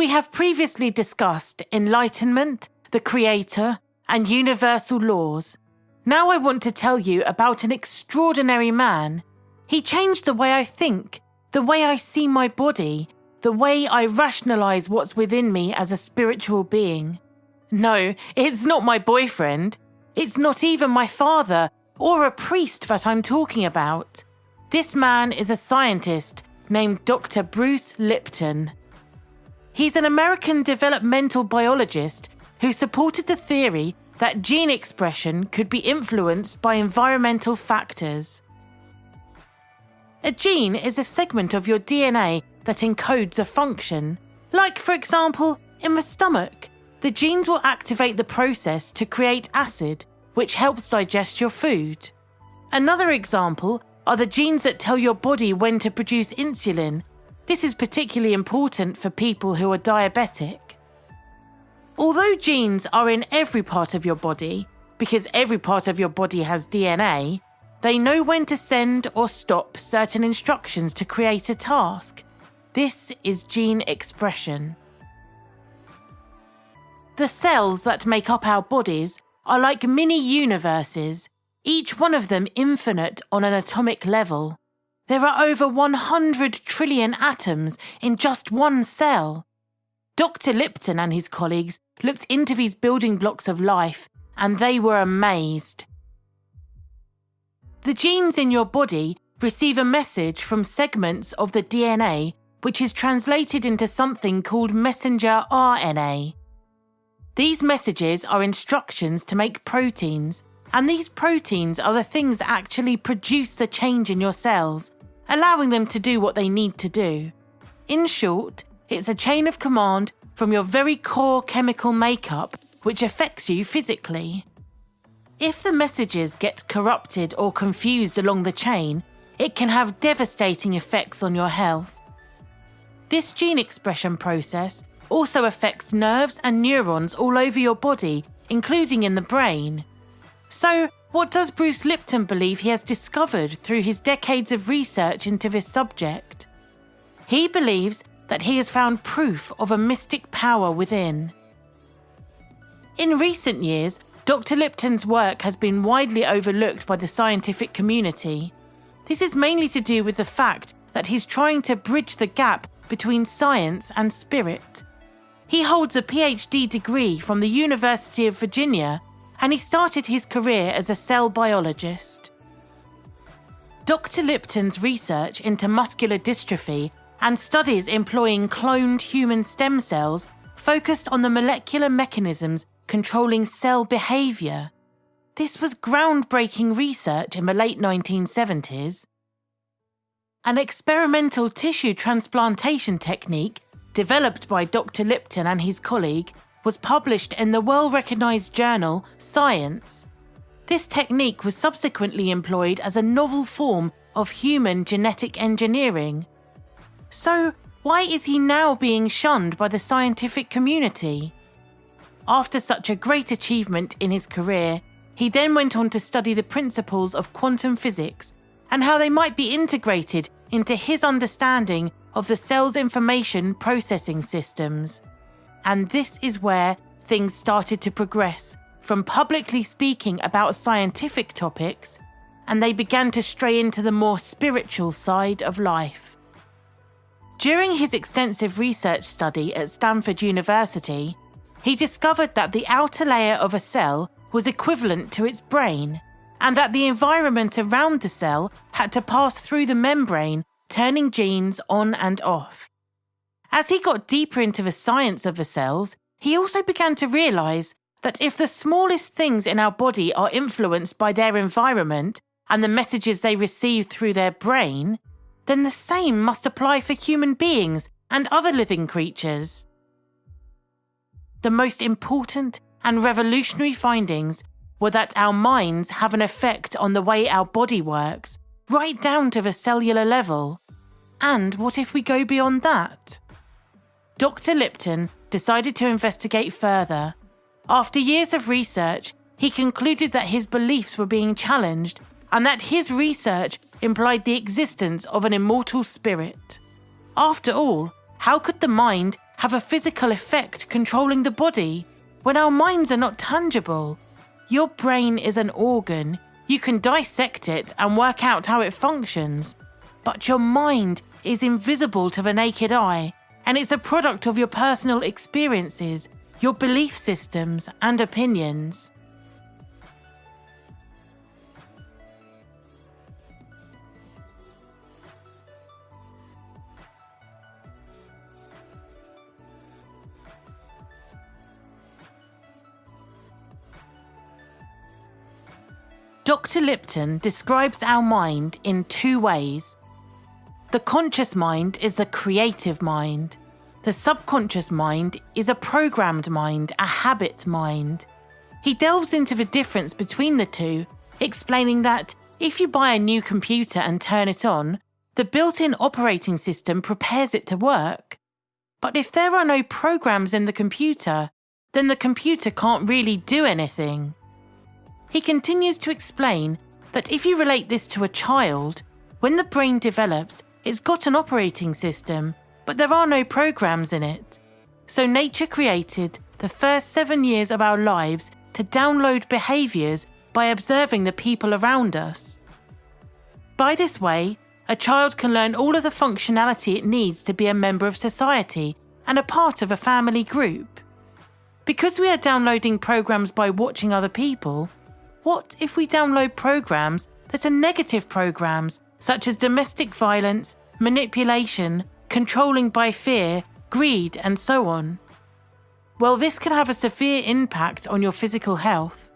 We have previously discussed enlightenment, the creator, and universal laws. Now I want to tell you about an extraordinary man. He changed the way I think, the way I see my body, the way I rationalize what's within me as a spiritual being. No, it's not my boyfriend. It's not even my father or a priest that I'm talking about. This man is a scientist named Dr. Bruce Lipton. He's an American developmental biologist who supported the theory that gene expression could be influenced by environmental factors. A gene is a segment of your DNA that encodes a function. Like, for example, in the stomach, the genes will activate the process to create acid, which helps digest your food. Another example are the genes that tell your body when to produce insulin. This is particularly important for people who are diabetic. Although genes are in every part of your body, because every part of your body has DNA, they know when to send or stop certain instructions to create a task. This is gene expression. The cells that make up our bodies are like mini-universes, each one of them infinite on an atomic level. There are over 100 trillion atoms in just one cell. Dr. Lipton and his colleagues looked into these building blocks of life, and they were amazed. The genes in your body receive a message from segments of the DNA, which is translated into something called messenger RNA. These messages are instructions to make proteins, and these proteins are the things that actually produce the change in your cells, allowing them to do what they need to do. In short, it's a chain of command from your very core chemical makeup which affects you physically. If the messages get corrupted or confused along the chain, it can have devastating effects on your health. This gene expression process also affects nerves and neurons all over your body, including in the brain. So, what does Bruce Lipton believe he has discovered through his decades of research into this subject? He believes that he has found proof of a mystic power within. In recent years, Dr. Lipton's work has been widely overlooked by the scientific community. This is mainly to do with the fact that he's trying to bridge the gap between science and spirit. He holds a PhD degree from the University of Virginia, and he started his career as a cell biologist. Dr. Lipton's research into muscular dystrophy and studies employing cloned human stem cells focused on the molecular mechanisms controlling cell behavior. This was groundbreaking research in the late 1970s. An experimental tissue transplantation technique developed by Dr. Lipton and his colleague was published in the well-recognized journal Science. This technique was subsequently employed as a novel form of human genetic engineering. So, why is he now being shunned by the scientific community? After such a great achievement in his career, he then went on to study the principles of quantum physics and how they might be integrated into his understanding of the cell's information processing systems. And this is where things started to progress from publicly speaking about scientific topics, and they began to stray into the more spiritual side of life. During his extensive research study at Stanford University, he discovered that the outer layer of a cell was equivalent to its brain, and that the environment around the cell had to pass through the membrane, turning genes on and off. As he got deeper into the science of the cells, he also began to realize that if the smallest things in our body are influenced by their environment and the messages they receive through their brain, then the same must apply for human beings and other living creatures. The most important and revolutionary findings were that our minds have an effect on the way our body works, right down to the cellular level. And what if we go beyond that? Dr. Lipton decided to investigate further. After years of research, he concluded that his beliefs were being challenged and that his research implied the existence of an immortal spirit. After all, how could the mind have a physical effect controlling the body when our minds are not tangible. Your brain is an organ. You can dissect it and work out how it functions. But your mind is invisible to the naked eye, and it's a product of your personal experiences, your belief systems, and opinions. Dr. Lipton describes our mind in two ways. The conscious mind is the creative mind. The subconscious mind is a programmed mind, a habit mind. He delves into the difference between the two, explaining that if you buy a new computer and turn it on, the built-in operating system prepares it to work. But if there are no programs in the computer, then the computer can't really do anything. He continues to explain that if you relate this to a child, when the brain develops, it's got an operating system, but there are no programs in it. So nature created the first 7 years of our lives to download behaviours by observing the people around us. By this way, a child can learn all of the functionality it needs to be a member of society and a part of a family group. Because we are downloading programs by watching other people, what if we download programs that are negative programs, such as domestic violence, manipulation, controlling by fear, greed, and so on? Well, this can have a severe impact on your physical health.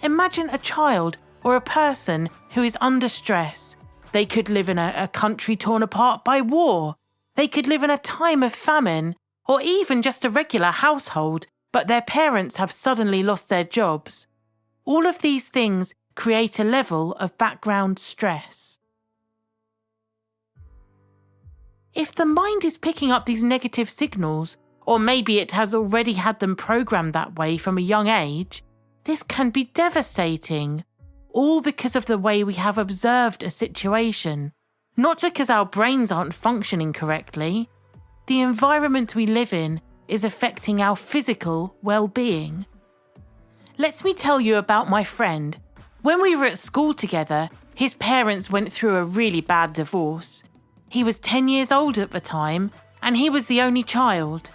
Imagine a child or a person who is under stress. They could live in a country torn apart by war. They could live in a time of famine, or even just a regular household, but their parents have suddenly lost their jobs. All of these things create a level of background stress. If the mind is picking up these negative signals, or maybe it has already had them programmed that way from a young age, this can be devastating, all because of the way we have observed a situation, not because our brains aren't functioning correctly. The environment we live in is affecting our physical well-being. Let me tell you about my friend. When we were at school together, his parents went through a really bad divorce. He was 10 years old at the time, and he was the only child.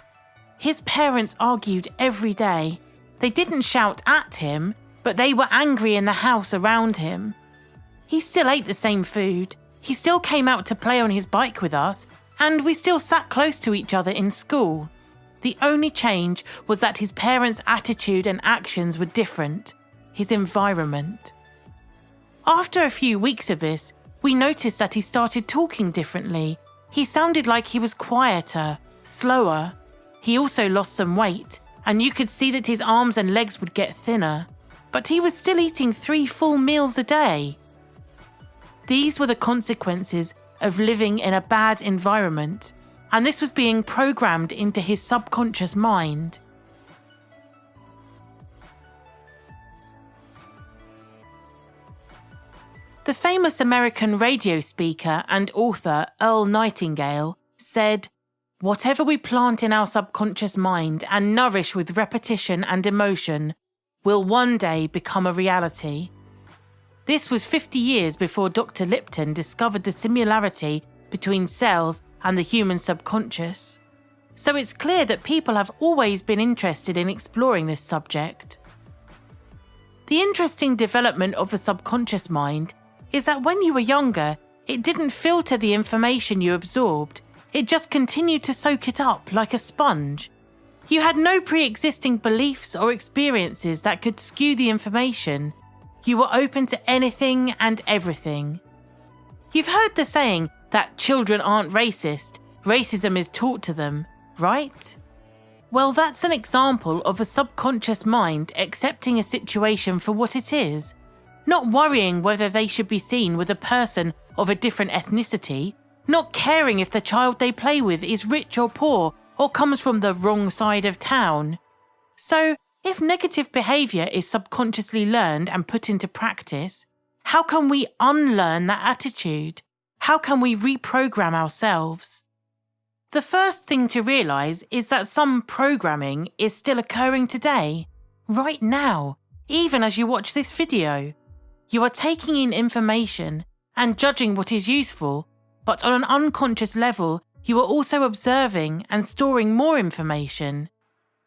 His parents argued every day. They didn't shout at him, but they were angry in the house around him. He still ate the same food. He still came out to play on his bike with us, and we still sat close to each other in school. The only change was that his parents' attitude and actions were different. His environment. After a few weeks of this, we noticed that he started talking differently. He sounded like he was quieter, slower. He also lost some weight, and you could see that his arms and legs would get thinner. But he was still eating 3 full meals a day. These were the consequences of living in a bad environment, and this was being programmed into his subconscious mind. The famous American radio speaker and author Earl Nightingale said, "Whatever we plant in our subconscious mind and nourish with repetition and emotion will one day become a reality." This was 50 years before Dr. Lipton discovered the similarity between cells and the human subconscious. So it's clear that people have always been interested in exploring this subject. The interesting development of the subconscious mind is that when you were younger, it didn't filter the information you absorbed. It just continued to soak it up like a sponge. You had no pre-existing beliefs or experiences that could skew the information. You were open to anything and everything. You've heard the saying that children aren't racist, racism is taught to them, right? Well, that's an example of a subconscious mind accepting a situation for what it is, not worrying whether they should be seen with a person of a different ethnicity, not caring if the child they play with is rich or poor or comes from the wrong side of town. So, if negative behaviour is subconsciously learned and put into practice, how can we unlearn that attitude? how can we reprogram ourselves? The first thing to realise is that some programming is still occurring today, right now, even as you watch this video. You are taking in information and judging what is useful, but on an unconscious level, you are also observing and storing more information.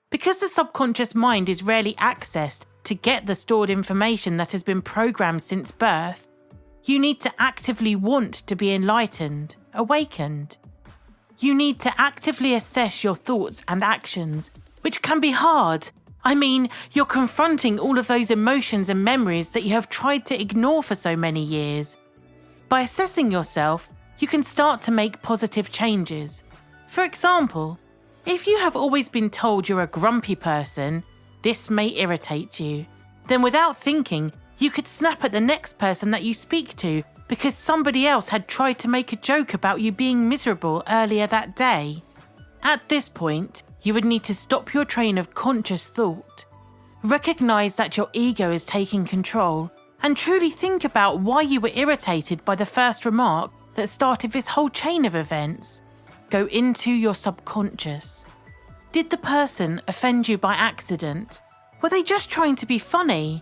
Because the subconscious mind is rarely accessed to get the stored information that has been programmed since birth, you need to actively want to be enlightened, awakened. You need to actively assess your thoughts and actions, which can be hard. I mean, you're confronting all of those emotions and memories that you have tried to ignore for so many years. By assessing yourself, you can start to make positive changes. For example, if you have always been told you're a grumpy person, this may irritate you. Then without thinking, you could snap at the next person that you speak to because somebody else had tried to make a joke about you being miserable earlier that day. At this point, you would need to stop your train of conscious thought. Recognize that your ego is taking control and truly think about why you were irritated by the first remark that started this whole chain of events. Go into your subconscious. Did the person offend you by accident? Were they just trying to be funny?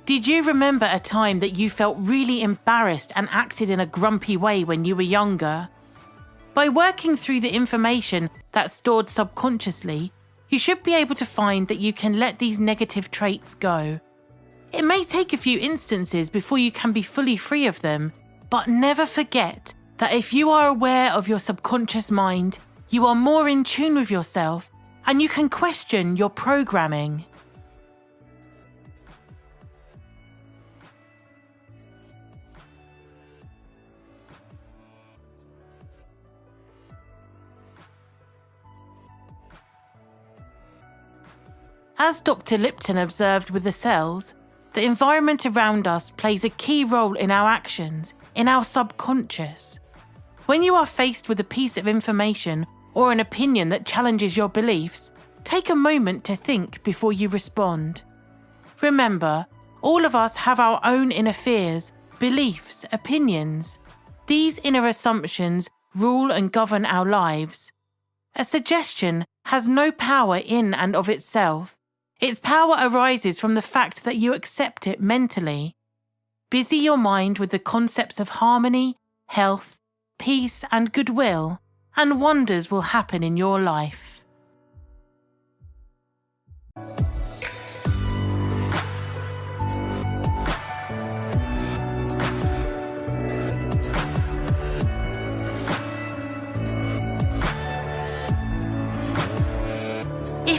Did you remember a time that you felt really embarrassed and acted in a grumpy way when you were younger? By working through the information that's stored subconsciously, you should be able to find that you can let these negative traits go. It may take a few instances before you can be fully free of them, but never forget that if you are aware of your subconscious mind, you are more in tune with yourself and you can question your programming. As Dr. Lipton observed with the cells, the environment around us plays a key role in our actions, in our subconscious. When you are faced with a piece of information or an opinion that challenges your beliefs, take a moment to think before you respond. Remember, all of us have our own inner fears, beliefs, opinions. These inner assumptions rule and govern our lives. A suggestion has no power in and of itself. Its power arises from the fact that you accept it mentally. Busy your mind with the concepts of harmony, health, peace, and goodwill, and wonders will happen in your life.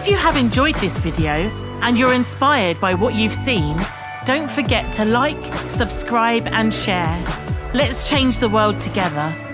If you have enjoyed this video and you're inspired by what you've seen, don't forget to like, subscribe and share. Let's change the world together.